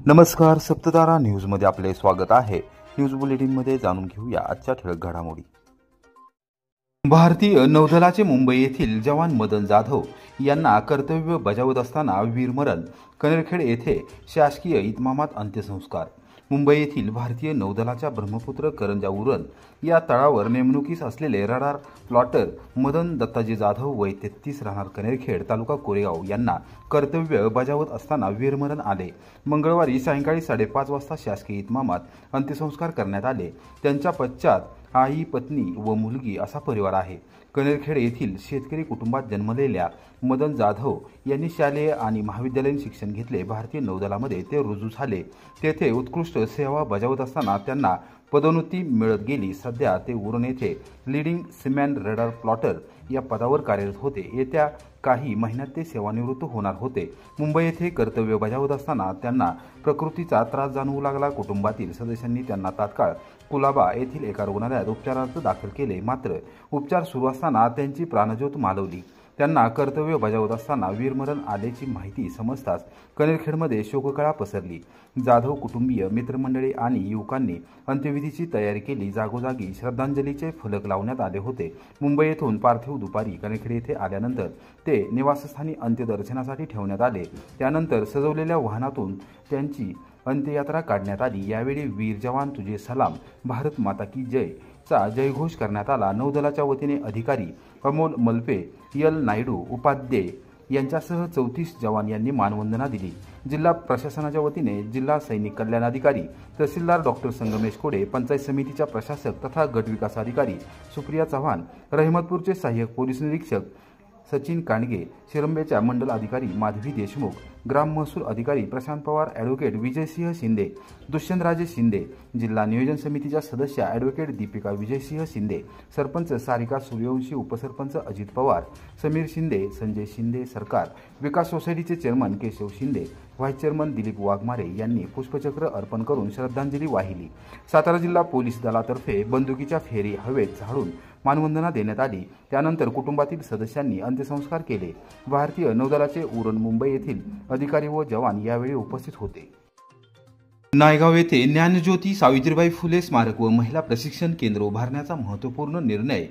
नमस्कार, सप्ततारा न्यूजमध्ये आपले स्वागत आहे। न्यूज बुलेटिनमध्ये जाणून घेऊया आजच्या ठळक घडामोडी। भारतीय नौदलाचे मुंबई येथील जवान मदन जाधव यांना कर्तव्य बजावत असताना वीरमरण, कनेरखेड येथे शासकीय इतमामात अंत्यसंस्कार। मुंबई येथील भारतीय नौदलाच्या ब्रह्मपुत्र करंजा उरण या तळावर नेमणुकीस असलेले रडार प्लॉटर मदन दत्ताजी जाधव वय 33 राहणार कनेरखेड तालुका कोरेगाव यांना कर्तव्य बजावत असताना वीरमरण आले। मंगळवारी सायंकाळी 5:30 वाजता शासकीय इतमामात अंत्यसंस्कार करण्यात आले। त्यांच्या पश्चात आई, पत्नी व मुलगी असा परिवार आहे। कनेरखेड येथील शेतकरी कुटुंबात जन्मलेल्या मदन जाधव यांनी शालेय आणि महाविद्यालयीन शिक्षण घेतले। भारतीय नौदलामध्ये ते रुजू झाले। तेथे उत्कृष्ट सेवा बजावत असताना त्यांना पदोन्नती मिळत गेली। सध्या ते उरण येथे लीडिंग सीमॅन रडार प्लॉटर या पदावर कार्यरत होते। येत्या काही महिन्यात ते सेवानिवृत्त होणार होते। मुंबई येथे कर्तव्य बजावत असताना त्यांना प्रकृतीचा त्रास जाणवू लागला। कुटुंबातील सदस्यांनी त्यांना तात्काळ कुलाबा येथील एका रुग्णालयात उपचारार्थ दाखल केले, मात्र उपचार सुरू असताना त्यांची प्राणज्योत मालवली। त्यांना कर्तव्य बजावत असताना वीरमरण आल्याची माहिती समजताच कनेरखेडमध्ये शोककळा पसरली। जाधव कुटुंबीय, मित्रमंडळी आणि युवकांनी अंत्यविधीची तयारी केली। जागोजागी श्रद्धांजलीचे फलक लावण्यात आले होते। मुंबई येथून पार्थिव दुपारी कनेरखेड येथे आल्यानंतर ते निवासस्थानी अंत्यदर्शनासाठी ठेवण्यात आले। त्यानंतर सजवलेल्या वाहनातून त्यांची अंत्ययात्रा काढण्यात आली। यावेळी वीर जवान तुझे सलाम, भारत माता की जय चा जयघोष करण्यात आला। नौदलाच्या वतीने अधिकारी अमोल मल्पे, एल नायडू उपाध्ये यांच्यासह 34 जवान यांनी मानवंदना दिली। जिल्हा प्रशासनाच्या वतीने जिल्हा सैनिक कल्याण अधिकारी तहसीलदार डॉक्टर संगमेश कोडे, पंचायत समितीच्या प्रशासक तथा गट विकास अधिकारी सुप्रिया चव्हाण, रहिमतपूरचे सहाय्यक पोलीस निरीक्षक सचिन कांडगे, शिरंबेच्या मंडल अधिकारी माधवी देशमुख, ग्राम महसूल अधिकारी प्रशांत पवार, ॲडव्होकेट विजयसिंह शिंदे, दुष्यंतराजे शिंदे, जिल्हा नियोजन समितीच्या सदस्य ॲडव्होकेट दीपिका विजयसिंह शिंदे, सरपंच सारिका सूर्यवंशी, उपसरपंच अजित पवार, समीर शिंदे, संजय शिंदे, सरकार विकास सोसायटीचे chairman Keshav Shinde, vice chairman Dilip Waghmare यांनी पुष्पचक्र अर्पण करून श्रद्धांजली वाहिली। सातारा जिल्हा पोलीस दलातर्फे बंदुकीच्या फेरी हवेत झाडून मानवंदना देण्यात आली। त्यानंतर कुटुंबातील सदस्यांनी अंत्यसंस्कार केले। भारतीय नौदलाचे उरण, मुंबई येथील अधिकारी व जवान यावेळी उपस्थित होते। नायगाव येथे ज्ञानज्योती सावित्रीबाई फुले स्मारक व महिला प्रशिक्षण केंद्र उभारण्याचा महत्त्वपूर्ण निर्णय।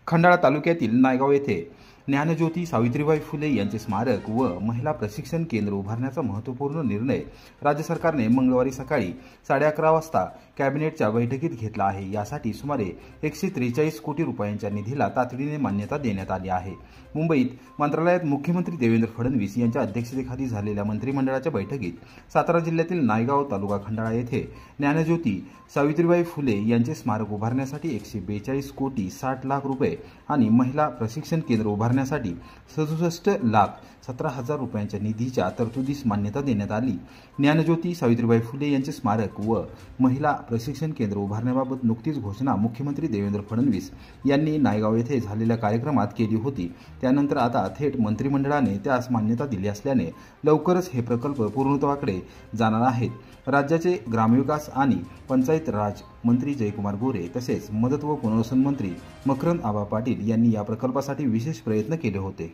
खंडाळा तालुक्यातील नायगाव येथे ज्ञानज्योती सावित्रीबाई फुले यांचे स्मारक व महिला प्रशिक्षण केंद्र उभारण्याचा महत्त्वपूर्ण निर्णय राज्य सरकारने मंगळवारी सकाळी 11:30 वाजता कॅबिनेटच्या बैठकीत घेतला आहे। यासाठी सुमारे 143 कोटी रुपयांच्या निधीला तातडीने मान्यता देण्यात आली आहे। मुंबईत मंत्रालयात मुख्यमंत्री देवेंद्र फडणवीस यांच्या अध्यक्षतेखाली झालेल्या मंत्रिमंडळाच्या बैठकीत सातारा जिल्ह्यातील नायगाव तालुका खंडाळा येथे ज्ञानज्योती सावित्रीबाई फुले यांचे स्मारक उभारण्यासाठी 142 कोटी 60 लाख रुपये आणि महिला प्रशिक्षण केंद्र उभारण्यासाठी 67,17,000 रुपयांच्या निधीच्या तरतुदीस मान्यता देण्यात आली। ज्ञानज्योती सावित्रीबाई फुले यांचे स्मारक व महिला प्रशिक्षण केंद्र उभारण्याबाबत नुकतीच घोषणा मुख्यमंत्री देवेंद्र फडणवीस यांनी नायगाव येथे झालेल्या कार्यक्रमात केली होती। त्यानंतर आता थेट मंत्रिमंडळाने त्यास मान्यता दिली असल्याने लवकरच हे प्रकल्प पूर्णत्वाकडे जाणार आहेत। राज्याचे ग्रामविकास आणि पंचायत राज मंत्री जयकुमार गोरे तसेच मदत व पुनर्वसन मंत्री मकरंद आबा पाटील यांनी या प्रकल्पासाठी विशेष प्रयत्न केले होते।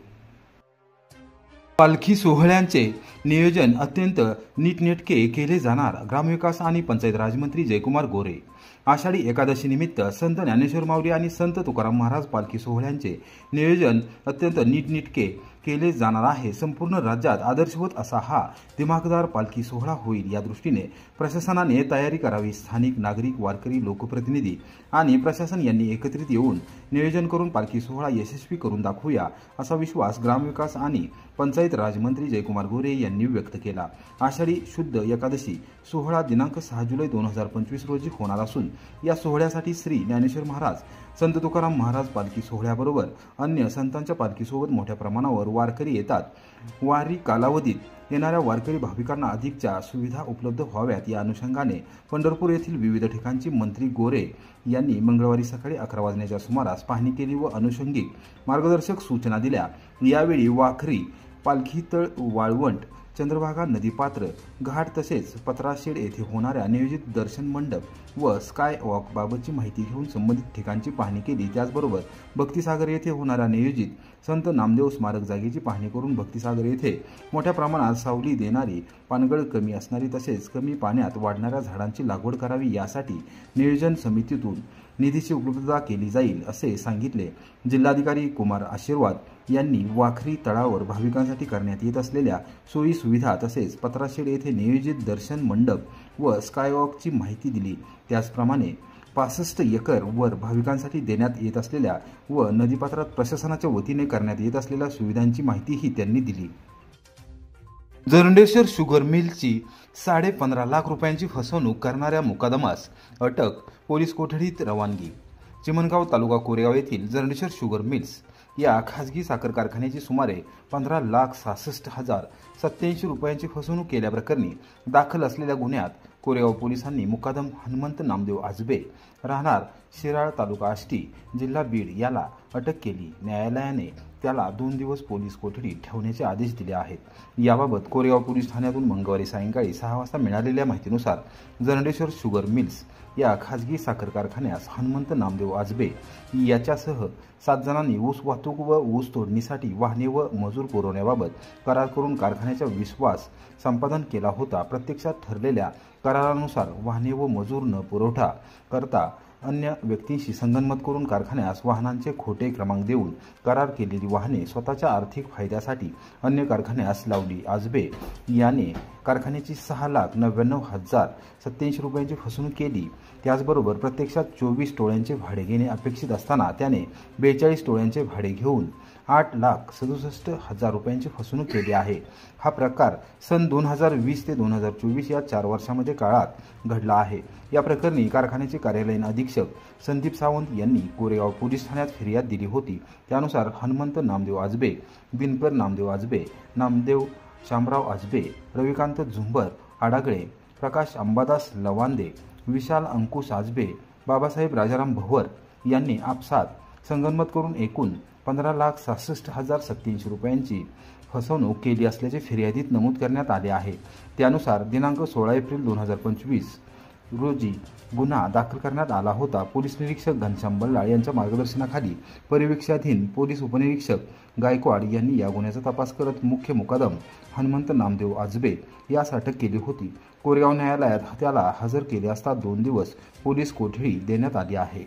पालखी सोहळ्यांचे नियोजन अत्यंत नीटनेटके केले जाणार, ग्रामविकास आणि पंचायत राज मंत्री जयकुमार गोरे। आषाढी एकादशी निमित्त संत ज्ञानेश्वर माऊली आणि संत तुकाराम महाराज पालखी सोहळ्यांचे नियोजन अत्यंत नीटनेटके केले जाणार आहे। संपूर्ण राज्यात आदर्शवत असा हा दिमाखदार पालखी सोहळा होईल। या दृष्टीने प्रशासनाने तयारी करावी। स्थानिक नागरिक, वारकरी, लोकप्रतिनिधी आणि प्रशासन यांनी एकत्रित येऊन नियोजन करून पालखी सोहळा यशस्वी करून दाखवूया असा विश्वास ग्रामविकास आणि पंचायत राज मंत्री जयकुमार गोरे यांनी व्यक्त केला। आषाढी शुद्ध एकादशी सोहळा दिनांक 6 जुलै 2025 रोजी होणार असून या सोहळ्यासाठी श्री ज्ञानेश्वर महाराज, संत तुकाराम महाराज पालखी सोहळ्याबरोबर अन्य संतांच्या पालखीसोबत मोठ्या प्रमाणावर वारकरी येतात। वारी कालावधीत येणाऱ्या वारकरी भाविकांना अधिकच्या सुविधा उपलब्ध व्हाव्यात या अनुषंगाने पंढरपूर येथील विविध ठिकाणची मंत्री गोरे यांनी मंगळवारी सकाळी 11 वाजण्याच्या सुमारास पाहणी केली व अनुषंगिक मार्गदर्शक सूचना दिल्या। यावेळी वाखरी, पालखीतळ, वाळवंट, चंद्रभागा नदीपात्र घाट तसेच पत्राशेड येथे होणाऱ्या नियोजित दर्शन मंडप व स्काय वॉक बाबतची माहिती घेऊन संबंधित ठिकाणची पाहणी केली। त्याचबरोबर भक्तिसागर येथे होणाऱ्या नियोजित संत नामदेव स्मारक जागेची पाहणी करून भक्तिसागर येथे मोठ्या प्रमाणात सावली देणारी, पानगळ कमी असणारी तसेच कमी पाण्यात वाढणाऱ्या झाडांची लागवड करावी यासाठी नियोजन समितीतून निधीची उपलब्धता केली जाईल असे सांगितले। जिल्हाधिकारी कुमार आशीर्वाद यांनी वाखरी तळावर भाविकांसाठी करण्यात येत असलेल्या सोयी सुविधा तसेच पत्राशेड येथे नियोजित दर्शन मंडप व स्कायवॉकची माहिती दिली। त्याचप्रमाणे 65 एकर वर भाविकांसाठी देण्यात येत असलेल्या व नदीपात्रात प्रशासनाच्या वतीने करण्यात येत असलेल्या सुविधांची माहितीही त्यांनी दिली। जरंडेश्वर शुगर मिलची 15.5 लाख रुपयांची फसवणूक करणाऱ्या मुकादमास अटक, पोलीस कोठडीत रवानगी। चिमणगाव तालुका कोरेगाव येथील जरंडेश्वर शुगर मिल्स या खाजगी साखर कारखान्याची सुमारे 15,66,087 रुपयांची फसवणूक केल्याप्रकरणी दाखल असलेल्या गुन्ह्यात कोरेगाव पोलिसांनी मुकादम हनुमंत नामदेव आजबे राहणार शिराळ तालुका आष्टी जिल्हा बीड याला अटक केली। न्यायालयाने त्याला 2 दिवस पोलीस कोठडीत ठेवण्याचे आदेश दिले आहेत। याबाबत कोरेगाव पोलीस ठाण्यातून मंगळवारी सायंकाळी 6 वाजता मिळालेल्या माहितीनुसार जरंडेश्वर शुगर मिल्स या खाजगी साखर कारखान्यास हनुमंत नामदेव आजबे याच्यासह 7 जणांनी ऊस वाहतूक व ऊस तोडणीसाठी वाहने व मजूर पुरवण्याबाबत करार करून कारखान्याचा विश्वास संपादन केला होता। प्रत्यक्षात ठरलेल्या करारानुसार वाहने व मजूर न पुरवठा करता अन्य व्यक्तींशी संगनमत करून कारखान्यास वाहनांचे खोटे क्रमांक देऊन करार केलेली वाहने स्वतःच्या आर्थिक फायद्यासाठी अन्य कारखान्यास लावली। आजबे याने कारखान्याची 6,99,087 रुपयांची फसवणूक केली। त्याचबरोबर प्रत्यक्षात 24 टोळ्यांचे भाडे घेणे अपेक्षित असताना त्याने 42 टोळ्यांचे भाडे घेऊन 8,67,000 रुपयांची फसवणूक केली आहे। हा प्रकार सन 2020 ते 2024 या 4 वर्षांमध्ये काळात घडला आहे। या प्रकरणी कारखान्याचे कार्यालयीन अधीक्षक संदीप सावंत यांनी कोरेगाव पोलीस ठाण्यात फिर्याद दिली होती। त्यानुसार हनुमंत नामदेव आजबे, बिनपर नामदेव आजबे, नामदेव शामराव आजबे, रविकांत झुंबर आडागळे, प्रकाश अंबादास लवांदे, विशाल अंकुश आजबे, बाबासाहेब राजाराम भवर यांनी आपसात संगनमत करून एकूण 15,66,087 रुपयांची फसवणूक केली असल्याचे फिर्यादीत नमूद करण्यात आले आहे। त्यानुसार दिनांक 16 एप्रिल 2025 रोजी गुन्हा दाखल करण्यात आला होता। पोलीस निरीक्षक घनश्याम बल्लाळ यांच्या मार्गदर्शनाखाली पर्यवेक्षणाधीन पोलीस उपनिरीक्षक गायकवाड यांनी या गुन्ह्याचा तपास करत मुख्य मुकादम हनुमंत नामदेव आजबे यास अटक केली होती। कोरेगाव न्यायालयात त्याला हजर केले असता 2 दिवस पोलीस कोठडी देण्यात आली आहे।